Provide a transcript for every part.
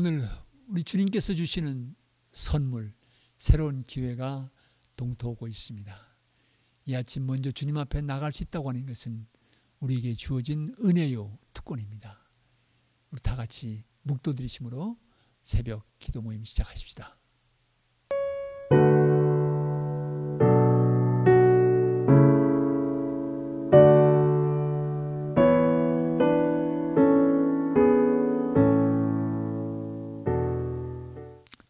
오늘 우리 주님께서 주시는 선물, 새로운 기회가 동토하고 있습니다. 이 아침 먼저 주님 앞에 나갈 수 있다고 하는 것은 우리에게 주어진 은혜요 특권입니다. 우리 다 같이 묵도드리심으로 새벽 기도 모임 시작하십시다.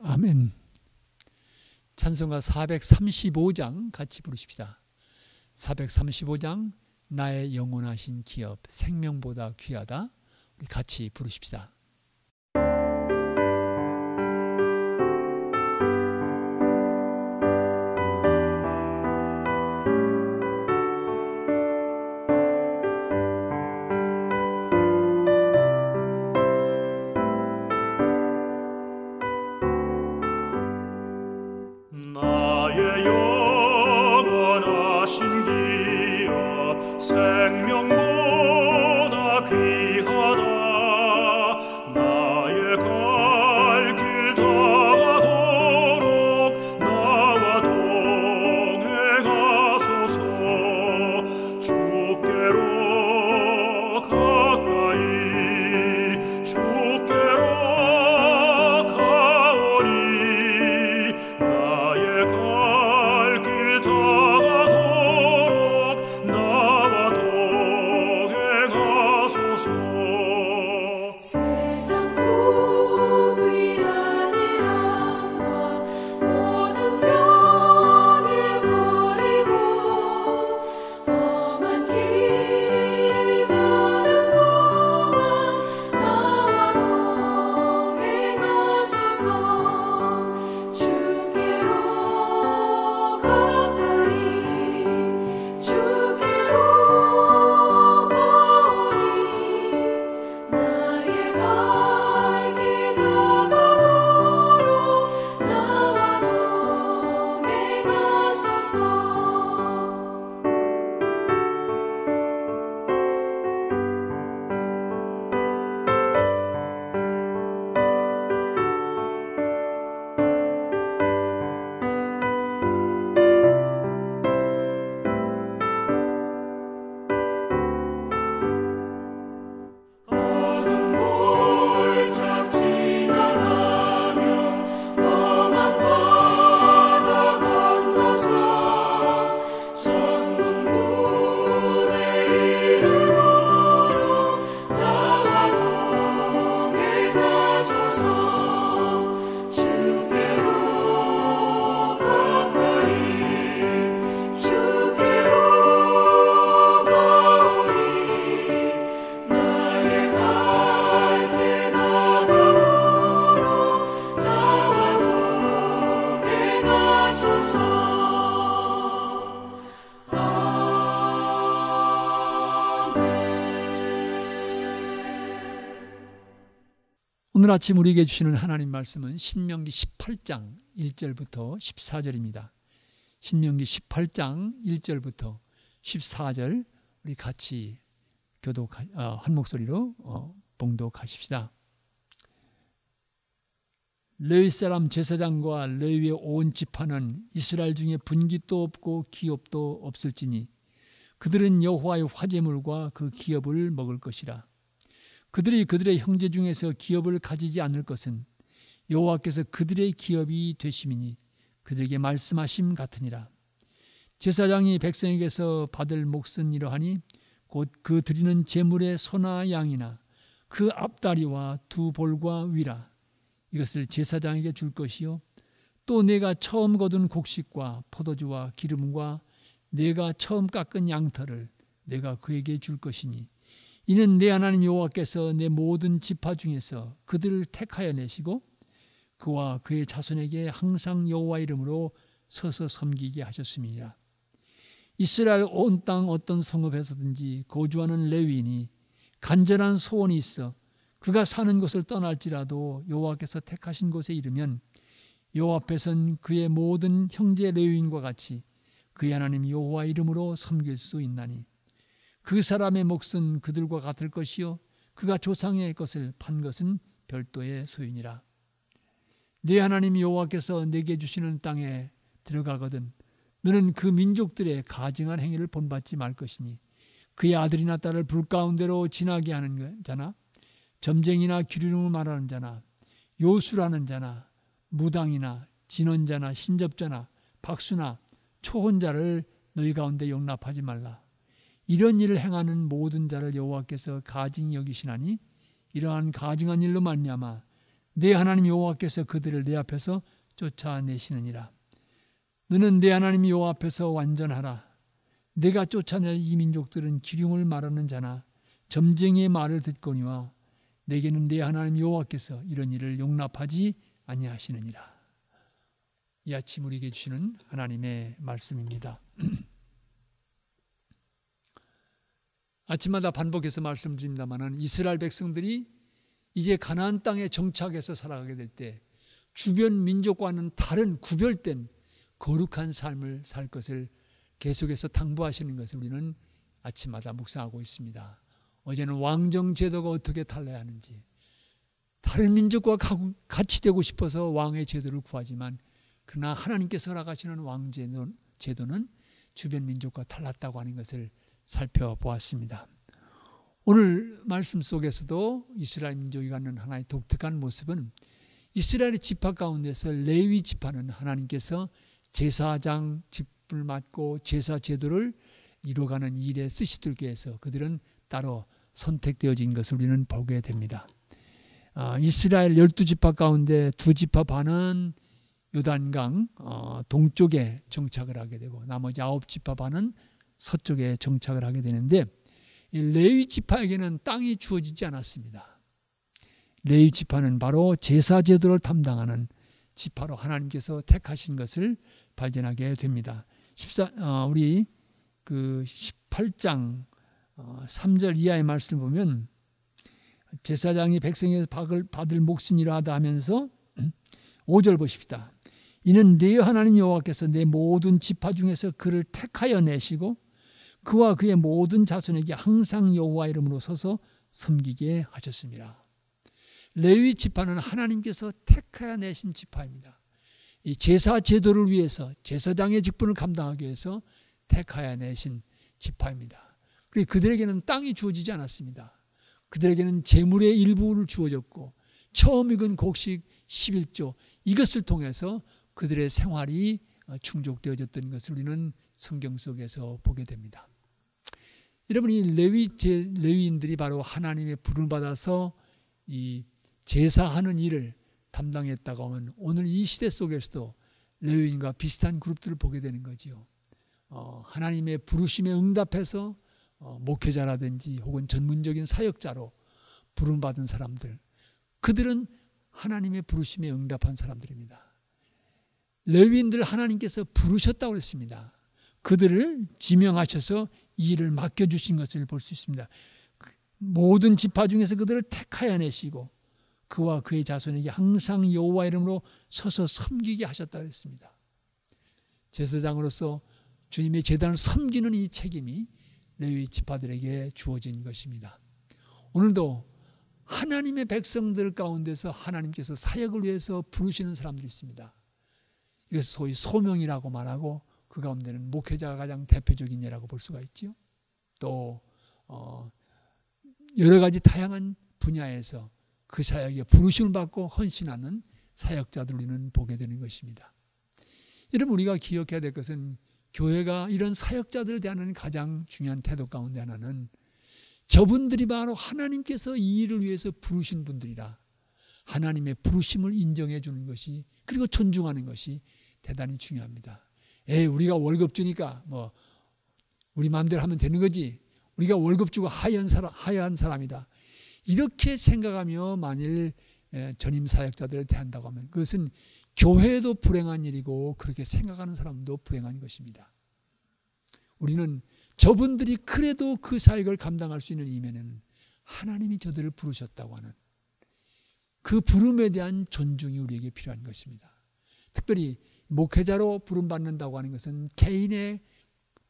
아멘. 찬송가 435장 같이 부르십시다. 435장 나의 영원하신 기업 생명보다 귀하다. 우리 같이 부르십시다. 나의 영원하신 기업 생명보다 귀하다. 나의 갈 길 다가도록 나와 동행하소서. 주께로 가까이 주께로 가오니 나의 갈 길 다가도록 나와 동행하소서. 세상 복이 아니라 모든 병에 버리고 험한 길을 가는 동안 나와 동행하소서. 주께로 가까이 주께로 가오니 나의 갈 길 다가도록 나와 동행하소서. 어둠 골짝 지나가며 험한 바다 건너서 천국 문에 이르도록 나와 동행하소서. 주께로 가까이 주께로 가오니 나의 갈 길 다가도록 나와 동행하소서. 오늘 아침 우리에게 주시는 하나님 말씀은 신명기 18장 1절부터 14절입니다. 신명기 18장 1절부터 14절 우리 같이 한 목소리로 봉독하십시다. 레위 사람 제사장과 레위의 온 지파는 이스라엘 중에 분깃도 없고 기업도 없을지니 그들은 여호와의 화제물과 그 기업을 먹을 것이라. 그들이 그들의 형제 중에서 기업을 가지지 않을 것은 여호와께서 그들의 기업이 되심이니 그들에게 말씀하심 같으니라. 제사장이 백성에게서 받을 몫은 이러하니 곧 그 드리는 제물의 소나 양이나 그 앞다리와 두 볼과 위라. 이것을 제사장에게 줄 것이요 또 내가 처음 거둔 곡식과 포도주와 기름과 내가 처음 깎은 양털을 내가 그에게 줄 것이니 이는 내 하나님 여호와께서 내 모든 지파 중에서 그들을 택하여 내시고 그와 그의 자손에게 항상 여호와 이름으로 서서 섬기게 하셨음이니라. 이스라엘 온 땅 어떤 성읍에서든지 거주하는 레위인이 간절한 소원이 있어 그가 사는 곳을 떠날지라도 여호와께서 택하신 곳에 이르면 여호와 앞에선 그의 모든 형제 레위인과 같이 그의 하나님 여호와 이름으로 섬길 수 있나니 그 사람의 몫은 그들과 같을 것이요 그가 조상의 것을 판 것은 별도의 소유니라. 네 하나님 여호와께서 내게 주시는 땅에 들어가거든 너는 그 민족들의 가증한 행위를 본받지 말 것이니 그의 아들이나 딸을 불 가운데로 지나게 하는 자나 점쟁이나 기류름을 말하는 자나 요술하는 자나 무당이나 진언자나 신접자나 박수나 초혼자를 너희 가운데 용납하지 말라. 이런 일을 행하는 모든 자를 여호와께서 가증히 여기시나니 이러한 가증한 일로 말미암아 내 하나님 여호와께서 그들을 내 앞에서 쫓아내시느니라. 너는 내 하나님 여호와 앞에서 완전하라. 내가 쫓아낼 이 민족들은 기륭을 말하는 자나 점쟁이의 말을 듣거니와 내게는 내 하나님 여호와께서 이런 일을 용납하지 아니하시느니라. 이 아침 우리에게 주시는 하나님의 말씀입니다. 아침마다 반복해서 말씀드립니다만 이스라엘 백성들이 이제 가나안 땅에 정착해서 살아가게 될 때 주변 민족과는 다른 구별된 거룩한 삶을 살 것을 계속해서 당부하시는 것을 우리는 아침마다 묵상하고 있습니다. 어제는 왕정 제도가 어떻게 달라야 하는지, 다른 민족과 같이 되고 싶어서 왕의 제도를 구하지만 그러나 하나님께서 허락하시는 왕 제도는 주변 민족과 달랐다고 하는 것을 살펴보았습니다. 오늘 말씀 속에서도 이스라엘 민족이 갖는 하나의 독특한 모습은 이스라엘의 지파 가운데서 레위 지파는 하나님께서 제사장 직분을 맡고 제사 제도를 이루어가는 일에 쓰시도록 해서 그들은 따로 선택되어진 것을 우리는 보게 됩니다. 이스라엘 12지파 가운데 2지파 반은 요단강 동쪽에 정착을 하게 되고 나머지 9지파 반은 서쪽에 정착을 하게 되는데 레위 지파에게는 땅이 주어지지 않았습니다. 레위 지파는 바로 제사 제도를 담당하는 지파로 하나님께서 택하신 것을 발견하게 됩니다. 우리 그 18장 3절 이하의 말씀을 보면 제사장이 백성에서 받을 몫이니라 하다 하면서 5절 보십시다. 이는 네 하나님 여호와께서 내 모든 지파 중에서 그를 택하여 내시고 그와 그의 모든 자손에게 항상 여호와 이름으로 서서 섬기게 하셨습니다. 레위 지파는 하나님께서 택하여 내신 지파입니다. 이 제사 제도를 위해서 제사장의 직분을 감당하기 위해서 택하여 내신 지파입니다. 그리고 그들에게는 땅이 주어지지 않았습니다. 그들에게는 재물의 일부를 주어졌고 처음 익은 곡식 11조 이것을 통해서 그들의 생활이 충족되어졌던 것을 우리는 성경 속에서 보게 됩니다. 여러분, 이 레위인들이 바로 하나님의 부름을 받아서 이 제사하는 일을 담당했다고 하면 오늘 이 시대 속에서도 레위인과 비슷한 그룹들을 보게 되는 거지요. 하나님의 부르심에 응답해서 목회자라든지 혹은 전문적인 사역자로 부름받은 사람들, 그들은 하나님의 부르심에 응답한 사람들입니다. 레위인들 하나님께서 부르셨다고 했습니다. 그들을 지명하셔서 이 일을 맡겨주신 것을 볼 수 있습니다. 모든 지파 중에서 그들을 택하여 내시고 그와 그의 자손에게 항상 여호와 이름으로 서서 섬기게 하셨다고 했습니다. 제사장으로서 주님의 제단을 섬기는 이 책임이 레위 지파들에게 주어진 것입니다. 오늘도 하나님의 백성들 가운데서 하나님께서 사역을 위해서 부르시는 사람들이 있습니다. 이것을 소위 소명이라고 말하고 그 가운데는 목회자가 가장 대표적인 예라고 볼 수가 있죠. 또 여러 가지 다양한 분야에서 그 사역에 부르심을 받고 헌신하는 사역자들 우리는 보게 되는 것입니다. 여러분, 우리가 기억해야 될 것은 교회가 이런 사역자들을 대하는 가장 중요한 태도 가운데 하나는 저분들이 바로 하나님께서 이 일을 위해서 부르신 분들이라 하나님의 부르심을 인정해 주는 것이, 그리고 존중하는 것이 대단히 중요합니다. 우리가 월급 주니까 우리 마음대로 하면 되는 거지, 우리가 월급 주고 하야한 사람이다, 이렇게 생각하며 만일 전임 사역자들을 대한다고 하면 그것은 교회도 불행한 일이고 그렇게 생각하는 사람도 불행한 것입니다. 우리는 저분들이 그래도 그 사역을 감당할 수 있는 이면에는 하나님이 저들을 부르셨다고 하는 그 부름에 대한 존중이 우리에게 필요한 것입니다. 특별히 목회자로 부름받는다고 하는 것은 개인의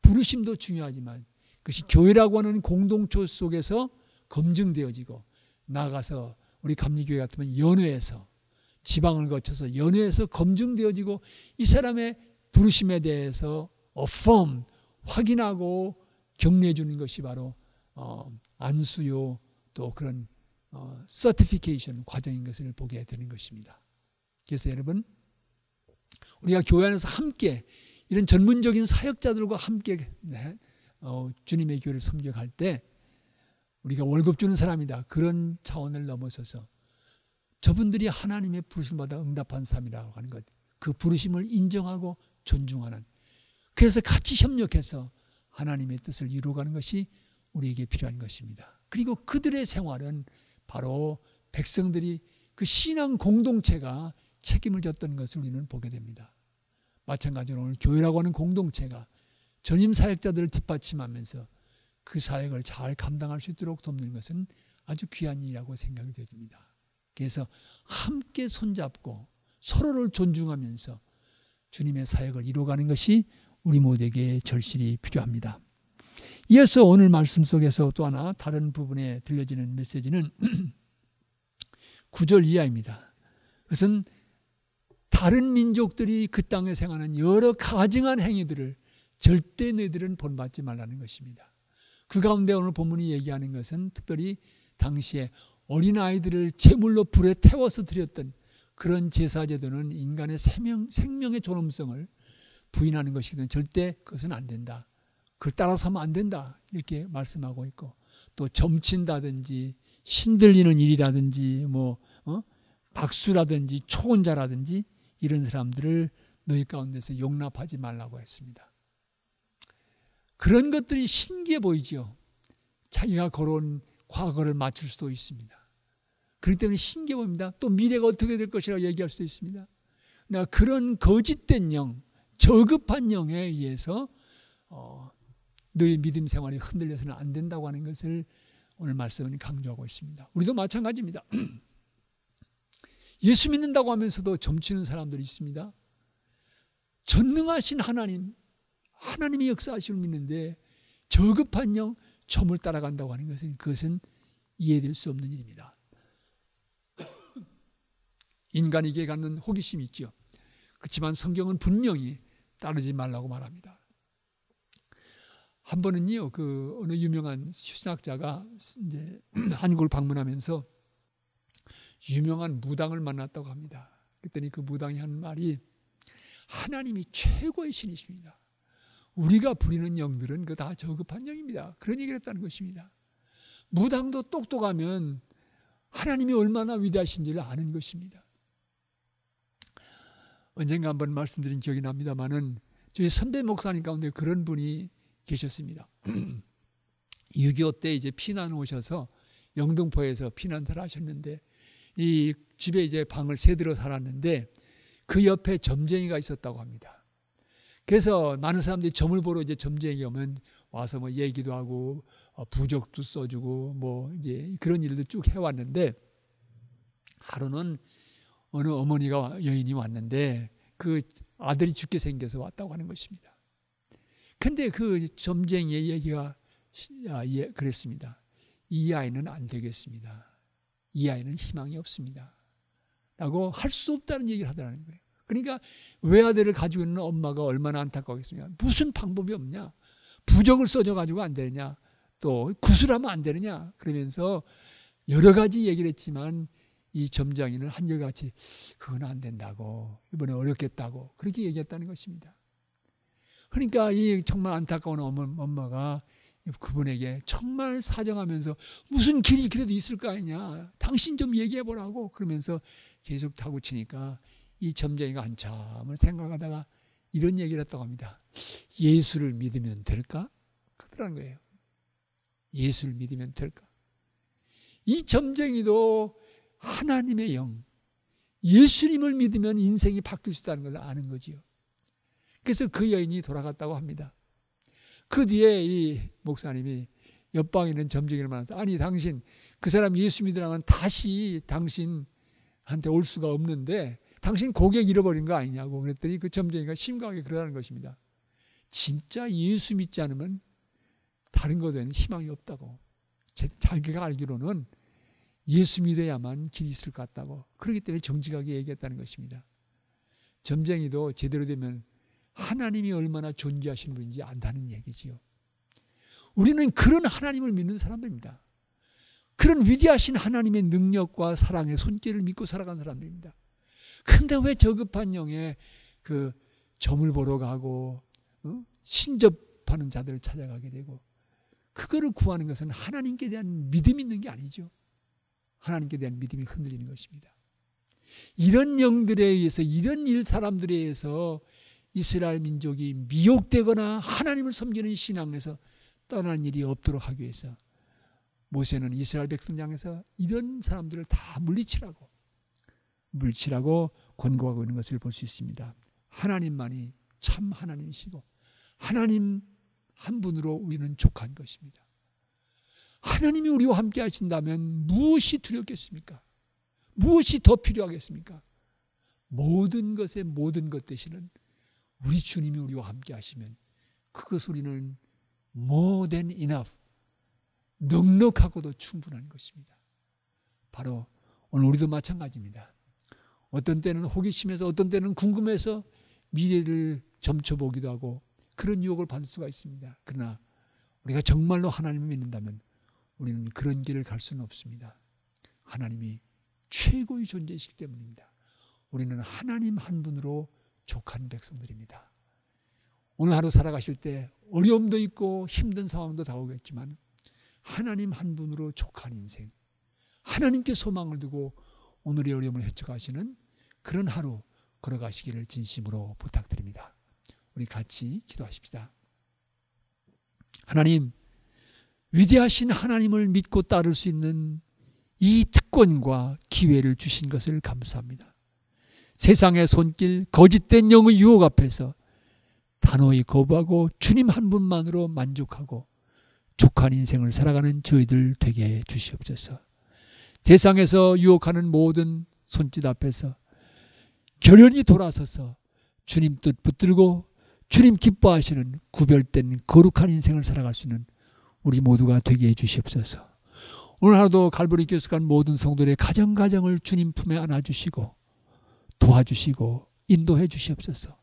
부르심도 중요하지만 그것이 교회라고 하는 공동체 속에서 검증되어지고 나아가서 우리 감리교회 같으면 연회에서 지방을 거쳐서 연회에서 검증되어지고 이 사람의 부르심에 대해서 affirm, 확인하고 격려해 주는 것이 바로 안수요 또 그런 certification 과정인 것을 보게 되는 것입니다. 그래서 여러분 우리가 교회 안에서 함께 이런 전문적인 사역자들과 함께 주님의 교회를 섬겨갈 때 우리가 월급 주는 사람이다. 그런 차원을 넘어서서 저분들이 하나님의 부르심을 받아 응답한 사람이라고 하는 것. 그 부르심을 인정하고 존중하는. 그래서 같이 협력해서 하나님의 뜻을 이루어가는 것이 우리에게 필요한 것입니다. 그리고 그들의 생활은 바로 백성들이 그 신앙 공동체가 책임을 졌던 것을 우리는 보게 됩니다. 마찬가지로 오늘 교회라고 하는 공동체가 전임 사역자들을 뒷받침하면서 그 사역을 잘 감당할 수 있도록 돕는 것은 아주 귀한 일이라고 생각이 됩니다. 그래서 함께 손잡고 서로를 존중하면서 주님의 사역을 이루어가는 것이 우리 모두에게 절실히 필요합니다. 이어서 오늘 말씀 속에서 또 하나 다른 부분에 들려지는 메시지는 9절 이하입니다. 그것은 다른 민족들이 그 땅에 생하는 여러 가증한 행위들을 절대 너희들은 본받지 말라는 것입니다. 그 가운데 오늘 본문이 얘기하는 것은 특별히 당시에 어린아이들을 제물로 불에 태워서 드렸던 그런 제사제도는 인간의 생명의 존엄성을 부인하는 것이거든 절대 그것은 안 된다. 그걸 따라서 하면 안 된다. 이렇게 말씀하고 있고 또 점친다든지 신들리는 일이라든지 박수라든지 초혼자라든지 이런 사람들을 너희 가운데서 용납하지 말라고 했습니다. 그런 것들이 신기해 보이죠. 자기가 걸어온 과거를 맞출 수도 있습니다. 그렇기 때문에 신기해 보입니다. 또 미래가 어떻게 될 것이라고 얘기할 수도 있습니다. 그러나 그런 거짓된 영, 저급한 영에 의해서 너의 믿음 생활이 흔들려서는 안 된다고 하는 것을 오늘 말씀은 강조하고 있습니다. 우리도 마찬가지입니다. 예수 믿는다고 하면서도 점치는 사람들이 있습니다. 전능하신 하나님이 역사하심을 믿는데 저급한 영, 점을 따라간다고 하는 것은 그것은 이해될 수 없는 일입니다. 인간에게 갖는 호기심이 있죠. 그렇지만 성경은 분명히 따르지 말라고 말합니다. 한 번은요, 어느 유명한 신학자가 이제 한국을 방문하면서 유명한 무당을 만났다고 합니다. 그랬더니 그 무당이 한 말이 하나님이 최고의 신이십니다. 우리가 부리는 영들은 그 다 저급한 영입니다. 그런 얘기를 했다는 것입니다. 무당도 똑똑하면 하나님이 얼마나 위대하신지를 아는 것입니다. 언젠가 한번 말씀드린 기억이 납니다만은 저희 선배 목사님 가운데 그런 분이 계셨습니다. 6.25 때 이제 피난 오셔서 영등포에서 피난사를 하셨는데 이 집에 이제 방을 세들어 살았는데 그 옆에 점쟁이가 있었다고 합니다. 그래서 많은 사람들이 점을 보러 이제 점쟁이 오면 와서 뭐 얘기도 하고 부적도 써주고 이제 그런 일도 쭉 해왔는데 하루는 어느 어머니가 여인이 왔는데 그 아들이 죽게 생겨서 왔다고 하는 것입니다. 근데 그 점쟁이의 얘기가 그랬습니다. 이 아이는 안 되겠습니다. 이 아이는 희망이 없습니다. 라고 할 수 없다는 얘기를 하더라는 거예요. 그러니까 외아들을 가지고 있는 엄마가 얼마나 안타까웠겠습니까? 무슨 방법이 없냐? 부적을 써줘가지고 안 되느냐? 또 구슬하면 안 되느냐? 그러면서 여러 가지 얘기를 했지만 이 점장이는 한결같이 그건 안 된다고 이번에 어렵겠다고 그렇게 얘기했다는 것입니다. 그러니까 이 정말 안타까운 엄마가 그분에게 정말 사정하면서 무슨 길이 그래도 있을 거 아니냐, 당신 좀 얘기해보라고 그러면서 계속 다구치니까 이 점쟁이가 한참을 생각하다가 이런 얘기를 했다고 합니다. 예수를 믿으면 될까? 그러라는 거예요. 예수를 믿으면 될까? 이 점쟁이도 하나님의 영, 예수님을 믿으면 인생이 바뀔 수 있다는 걸 아는 거지요. 그래서 그 여인이 돌아갔다고 합니다. 그 뒤에 이 목사님이 옆방에 있는 점쟁이를 만나서 아니 당신 그 사람 예수 믿으라면 다시 당신한테 올 수가 없는데 당신 고객 잃어버린 거 아니냐고 그랬더니 그 점쟁이가 심각하게 그러다는 것입니다. 진짜 예수 믿지 않으면 다른 것에는 희망이 없다고. 자기가 알기로는 예수 믿어야만 길이 있을 것 같다고. 그렇기 때문에 정직하게 얘기했다는 것입니다. 점쟁이도 제대로 되면 하나님이 얼마나 존귀하신 분인지 안다는 얘기지요. 우리는 그런 하나님을 믿는 사람들입니다. 그런 위대하신 하나님의 능력과 사랑의 손길을 믿고 살아간 사람들입니다. 그런데 왜 저급한 영에 그 점을 보러 가고 신접하는 자들을 찾아가게 되고, 그거를 구하는 것은 하나님께 대한 믿음이 있는 게 아니죠. 하나님께 대한 믿음이 흔들리는 것입니다. 이런 영들에 의해서, 이런 사람들에 의해서 이스라엘 민족이 미혹되거나 하나님을 섬기는 신앙에서 떠나는 일이 없도록 하기 위해서 모세는 이스라엘 백성 향해서 이런 사람들을 다 물리치라고 권고하고 있는 것을 볼 수 있습니다. 하나님만이 참 하나님이시고 하나님 한 분으로 우리는 족한 것입니다. 하나님이 우리와 함께 하신다면 무엇이 두렵겠습니까? 무엇이 더 필요하겠습니까? 모든 것의 모든 것 되시는 우리 주님이 우리와 함께 하시면 그것 우리는 more than enough, 넉넉하고도 충분한 것입니다. 바로 오늘 우리도 마찬가지입니다. 어떤 때는 호기심에서, 어떤 때는 궁금해서 미래를 점쳐보기도 하고 그런 유혹을 받을 수가 있습니다. 그러나 우리가 정말로 하나님을 믿는다면 우리는 그런 길을 갈 수는 없습니다. 하나님이 최고의 존재이시기 때문입니다. 우리는 하나님 한 분으로 족한 백성들입니다. 오늘 하루 살아가실 때 어려움도 있고 힘든 상황도 다가오겠지만 하나님 한 분으로 족한 인생, 하나님께 소망을 두고 오늘의 어려움을 헤쳐가시는 그런 하루 걸어가시기를 진심으로 부탁드립니다. 우리 같이 기도하십시다. 하나님, 위대하신 하나님을 믿고 따를 수 있는 이 특권과 기회를 주신 것을 감사합니다. 세상의 손길, 거짓된 영의 유혹 앞에서 단호히 거부하고 주님 한 분만으로 만족하고 족한 인생을 살아가는 저희들 되게 해 주시옵소서. 세상에서 유혹하는 모든 손짓 앞에서 결연히 돌아서서 주님 뜻 붙들고 주님 기뻐하시는 구별된 거룩한 인생을 살아갈 수 있는 우리 모두가 되게 해 주시옵소서. 오늘 하루도 갈보리 교회에 간 모든 성도들의 가정가정을 주님 품에 안아주시고 도와주시고 인도해 주시옵소서.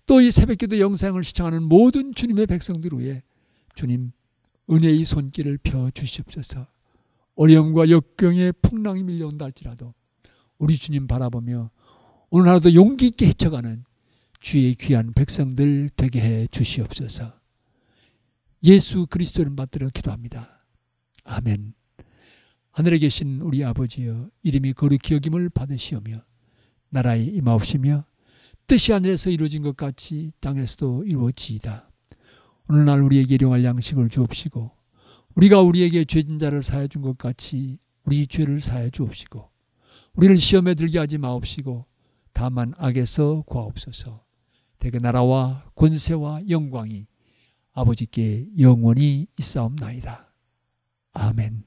또 이 새벽기도 영상을 시청하는 모든 주님의 백성들 위해 주님 은혜의 손길을 펴 주시옵소서. 어려움과 역경의 풍랑이 밀려온다 할지라도 우리 주님 바라보며 오늘 하루도 용기 있게 헤쳐가는 주의 귀한 백성들 되게 해 주시옵소서. 예수 그리스도를 받들어 기도합니다. 아멘. 하늘에 계신 우리 아버지여, 이름이 거룩히 여김을 받으시오며 나라에 임하옵시며 뜻이 하늘에서 이루어진 것 같이 땅에서도 이루어지이다. 오늘날 우리에게 일용할 양식을 주옵시고 우리가 우리에게 죄진 자를 사하여 준 것 같이 우리 죄를 사하여 주옵시고 우리를 시험에 들게 하지 마옵시고 다만 악에서 구하옵소서. 대개 나라와 권세와 영광이 아버지께 영원히 있사옵나이다. 아멘.